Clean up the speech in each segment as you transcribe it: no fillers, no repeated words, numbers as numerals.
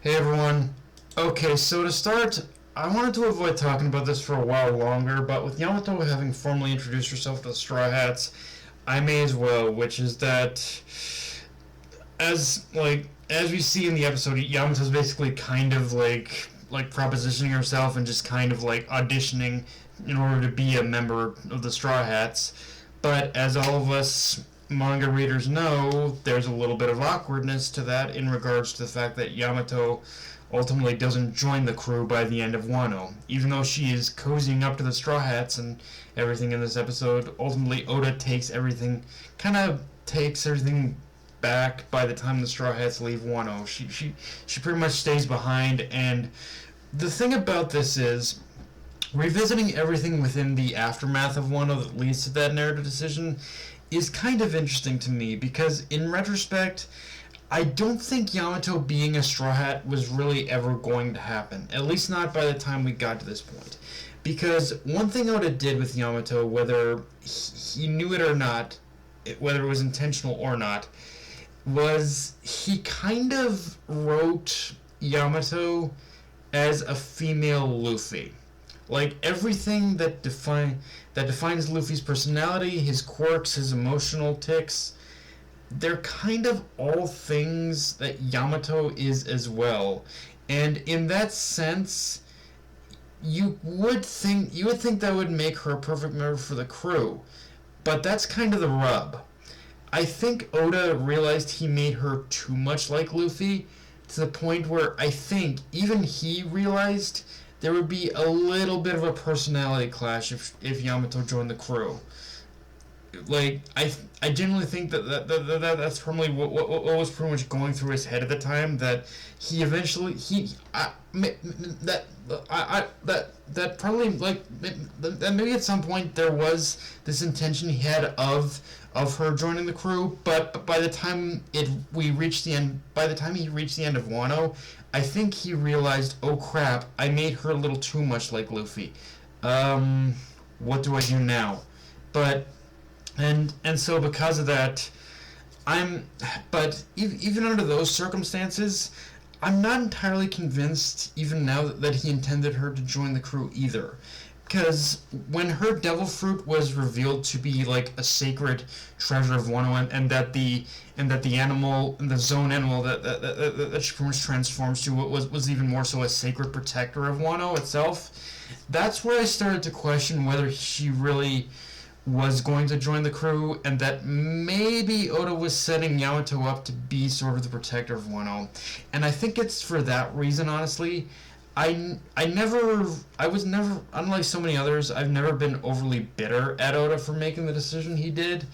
Hey everyone. Okay, so to start, I wanted to avoid talking about this for a while longer, but with Yamato having formally introduced herself to the Straw Hats, I may as well, which is that as we see in the episode, Yamato's basically kind of like propositioning herself and just kind of like auditioning in order to be a member of the Straw Hats. But as all of us manga readers know, there's a little bit of awkwardness to that in regards to the fact that Yamato ultimately doesn't join the crew by the end of Wano. Even though she is cozying up to the Straw Hats and everything in this episode, ultimately Oda takes everything back by the time the Straw Hats leave Wano. She pretty much stays behind, and the thing about this is, revisiting everything within the aftermath of Wano that leads to that narrative decision is kind of interesting to me, because in retrospect, I don't think Yamato being a Straw Hat was really ever going to happen. At least not by the time we got to this point. Because one thing Oda did with Yamato, whether he knew it or not, whether it was intentional or not, was he kind of wrote Yamato as a female Luffy. Like everything that defines Luffy's personality, his quirks, his emotional tics, they're kind of all things that Yamato is as well. And in that sense, you would think that would make her a perfect member for the crew. But that's kind of the rub. I think Oda realized he made her too much like Luffy, to the point where I think even he realized there would be a little bit of a personality clash if Yamato joined the crew. Like I genuinely think that's probably what was pretty much going through his head at the time. That he eventually that probably like that maybe at some point there was this intention he had of her joining the crew, but by the time he reached the end of Wano, I think he realized, oh crap, I made her a little too much like Luffy. What do I do now? But and so because of that, but even under those circumstances, I'm not entirely convinced even now that he intended her to join the crew either. Because when her devil fruit was revealed to be like a sacred treasure of Wano, and that the animal, the zone animal that she pretty much transforms to, was even more so a sacred protector of Wano itself, that's where I started to question whether she really was going to join the crew, and that maybe Oda was setting Yamato up to be sort of the protector of Wano. And I think it's for that reason, honestly. I was never, unlike so many others, I've never been overly bitter at Oda for making the decision he did,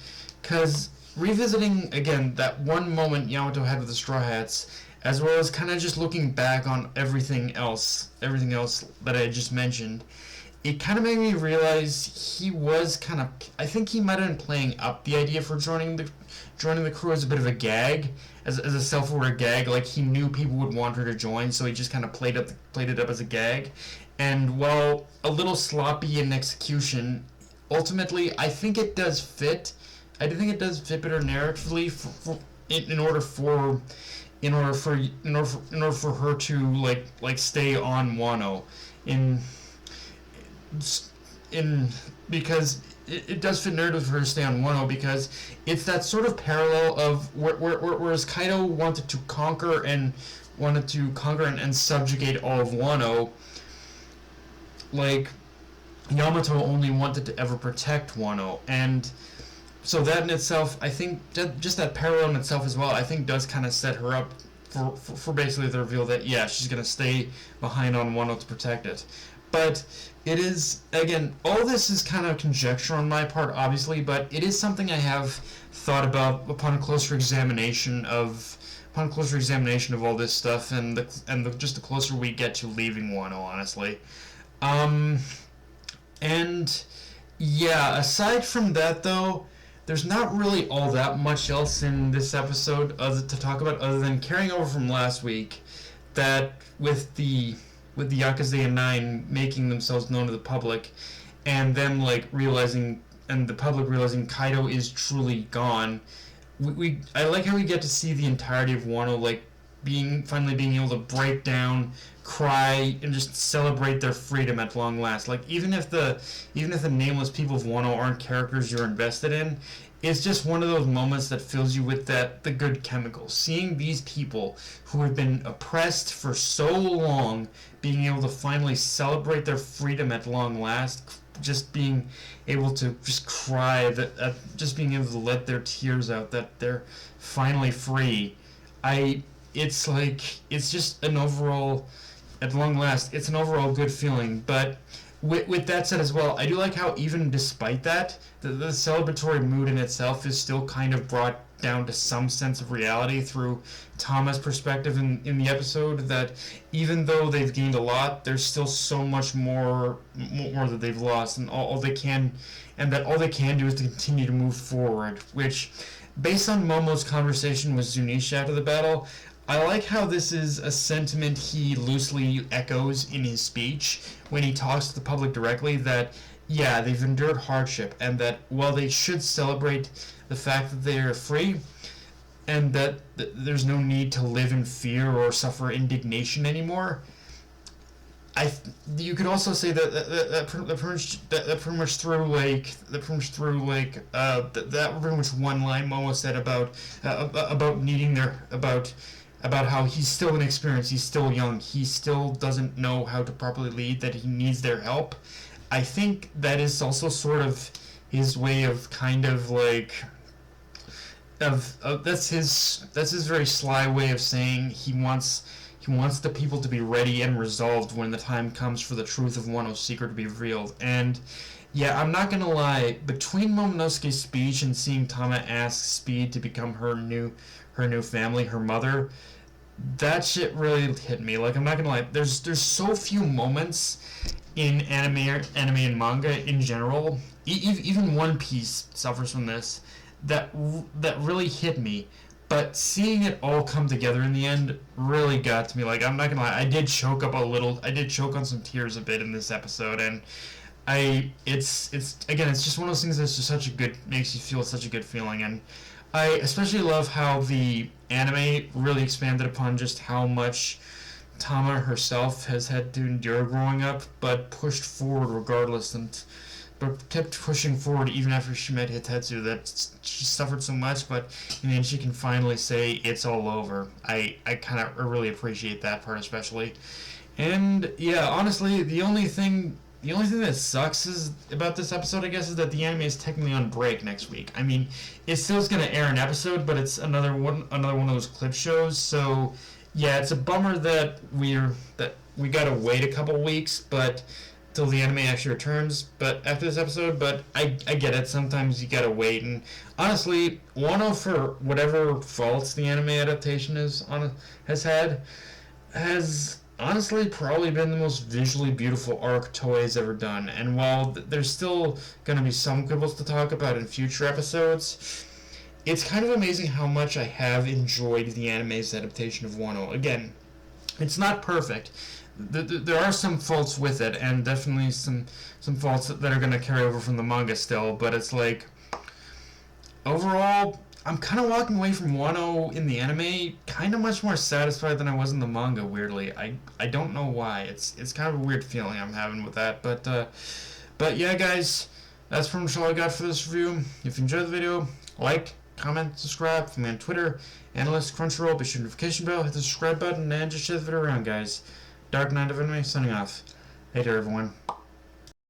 because revisiting, again, that one moment Yamato had with the Straw Hats, as well as kind of just looking back on everything else that I just mentioned, it kind of made me realize he was kind of, I think he might have been playing up the idea for joining the crew as a bit of a gag, as a self-aware gag. Like he knew people would want her to join, so he just kind of played it up as a gag. And while a little sloppy in execution, ultimately I think it does fit. I think it does fit better narratively in order for her to like stay on Wano because it does fit narrative for her to stay on Wano, because it's that sort of parallel of whereas Kaido wanted to conquer and subjugate all of Wano, like Yamato only wanted to ever protect Wano. And so that in itself, I think just that parallel in itself as well, I think does kind of set her up for basically the reveal that yeah, she's going to stay behind on Wano to protect it. But it is, again, all this is kind of conjecture on my part, obviously, but it is something I have thought about upon closer examination of all this stuff, and just the closer we get to leaving Wano, honestly. And yeah, aside from that, though, there's not really all that much else in this episode to talk about, other than carrying over from last week, that with the Yakuza 9 making themselves known to the public, and them the public realizing Kaido is truly gone. I like how we get to see the entirety of Wano like finally being able to break down, cry, and just celebrate their freedom at long last. Like even if the nameless people of Wano aren't characters you're invested in, it's just one of those moments that fills you with the good chemicals. Seeing these people who have been oppressed for so long being able to finally celebrate their freedom at long last, just being able to just cry, just being able to let their tears out that they're finally free. It's just an overall, at long last, it's an overall good feeling. But with that said as well, I do like how even despite that, the celebratory mood in itself is still kind of brought down to some sense of reality through Tama's perspective in the episode, that even though they've gained a lot, there's still so much more that they've lost, and all they can do is to continue to move forward, which, based on Momo's conversation with Zunisha after the battle, I like how this is a sentiment he loosely echoes in his speech when he talks to the public directly, that yeah, they've endured hardship, and that while they should celebrate the fact that they are free, and that there's no need to live in fear or suffer indignation anymore, you could also say that pretty much through that pretty much one line Momo said about needing about how he's still inexperienced, he's still young, he still doesn't know how to properly lead, that he needs their help. I think that is also sort of his way of kind of like that's his very sly way of saying he wants the people to be ready and resolved when the time comes for the truth of Wano's secret to be revealed. And yeah, I'm not gonna lie, between Momonosuke's speech and seeing Tama ask Speed to become her new family, her mother, that shit really hit me. Like, I'm not gonna lie, there's so few moments in anime and manga in general, even One Piece suffers from this, that really hit me. But seeing it all come together in the end really got to me. Like, I'm not gonna lie, I did choke on some tears a bit in this episode, and it's just one of those things that's just makes you feel such a good feeling. And I especially love how the anime really expanded upon just how much Tama herself has had to endure growing up, but pushed forward regardless, but kept pushing forward even after she met Hitetsu, that she suffered so much, but in the end she can finally say it's all over. I kind of really appreciate that part especially. And yeah, honestly, the only thing that sucks about this episode, I guess, is that the anime is technically on break next week. I mean, it still is going to air an episode, but it's another one of those clip shows, so yeah, it's a bummer that we gotta wait a couple weeks, but till the anime actually returns. But after this episode, but I get it. Sometimes you gotta wait. And honestly, Wano, for whatever faults the anime adaptation has honestly probably been the most visually beautiful arc Toei's ever done. And while there's still gonna be some quibbles to talk about in future episodes, it's kind of amazing how much I have enjoyed the anime's adaptation of Wano. Again, it's not perfect. There are some faults with it, and definitely some faults that are going to carry over from the manga still, but it's like, overall, I'm kind of walking away from Wano in the anime kind of much more satisfied than I was in the manga, weirdly. I don't know why. It's kind of a weird feeling I'm having with that, but yeah, guys, that's pretty much all I got for this review. If you enjoyed the video, like, comment, subscribe. Follow me on Twitter, Analyst, Crunchyroll. Be sure to notification bell, hit the subscribe button, and just share the video around, guys. Dark Knight of Anime signing off. Later, everyone.